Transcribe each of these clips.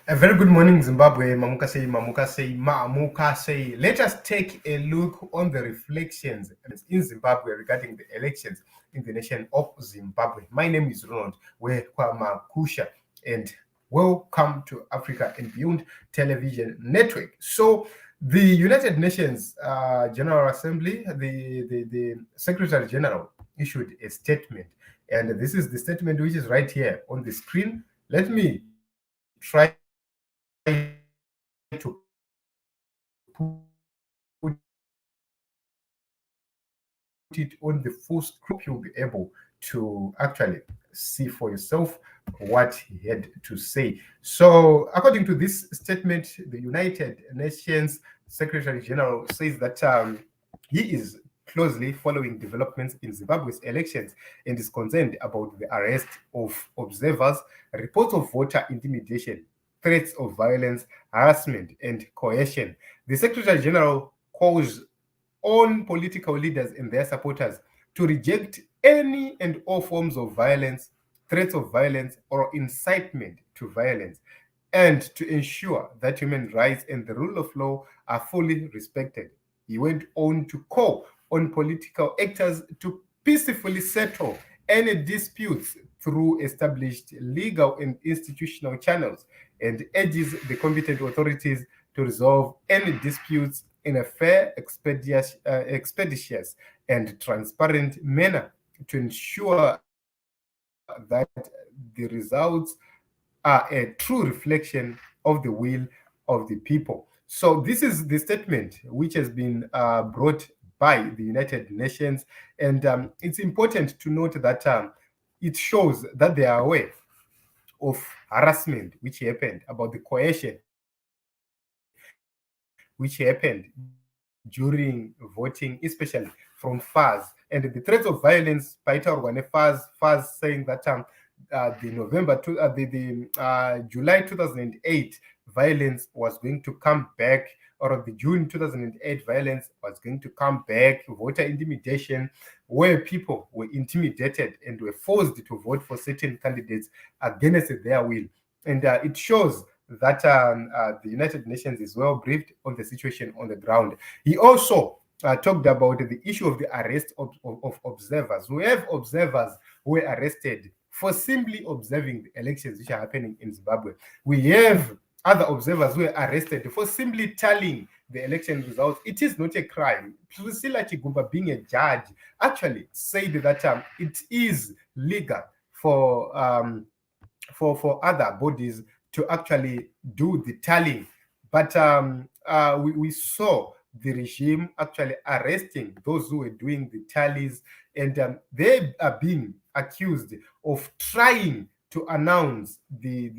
A very good morning, Zimbabwe. Mamukase, Mamukase, Mamukase. Let us take a look on the reflections in Zimbabwe regarding the elections in the nation of Zimbabwe. My name is Ronald Wekwamakusha, and welcome to Africa and Beyond Television Network. So, the United Nations General Assembly, the Secretary General issued a statement, and this is the statement which is right here on the screen. Let me try to put it on the full screen. You'll be able to actually see for yourself what he had to say. So, according to this statement, the United Nations Secretary General says that he is closely following developments in Zimbabwe's elections and is concerned about the arrest of observers, reports of voter intimidation, threats of violence, harassment, and coercion. The Secretary General calls on political leaders and their supporters to reject any and all forms of violence, threats of violence, or incitement to violence, and to ensure that human rights and the rule of law are fully respected. He went on to call on political actors to peacefully settle any disputes through established legal and institutional channels and urges the competent authorities to resolve any disputes in a fair, expeditious, and transparent manner to ensure that the results are a true reflection of the will of the people. So, this is the statement which has been brought by the United Nations, and it's important to note that it shows that they are aware of harassment which happened, about the coercion which happened during voting, especially from FAS, and the threats of violence by Taurwane FAS saying that the July 2008 violence was going to come back, or the June 2008 violence was going to come back, voter intimidation, where people were intimidated and were forced to vote for certain candidates against their will. And it shows that the United Nations is well briefed on the situation on the ground. He also talked about the issue of the arrest of observers. We have observers who were arrested for simply observing the elections which are happening in Zimbabwe. We have other observers who were arrested for simply tallying the election results. It is not a crime. Priscilla Chigumba, being a judge, actually said that it is legal for other bodies to actually do the tallying. But we saw the regime actually arresting those who were doing the tallies, and they are being accused of trying to announce the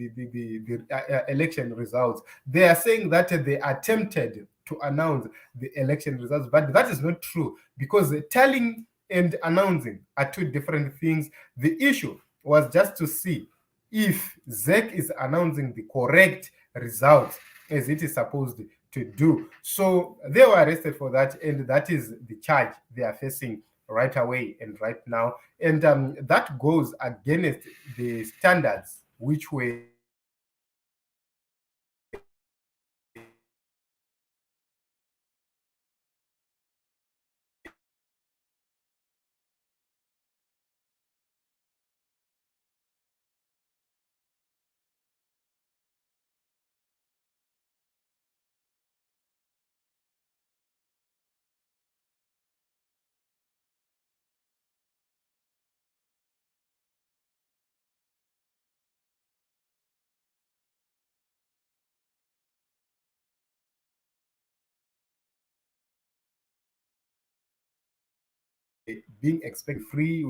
election results. They are saying that they attempted to announce the election results, but that is not true, because telling and announcing are two different things. The issue was just to see if ZEC is announcing the correct results as it is supposed to do. So they were arrested for that, and that is the charge they are facing right away and right now. And that goes against the standards which were being expected free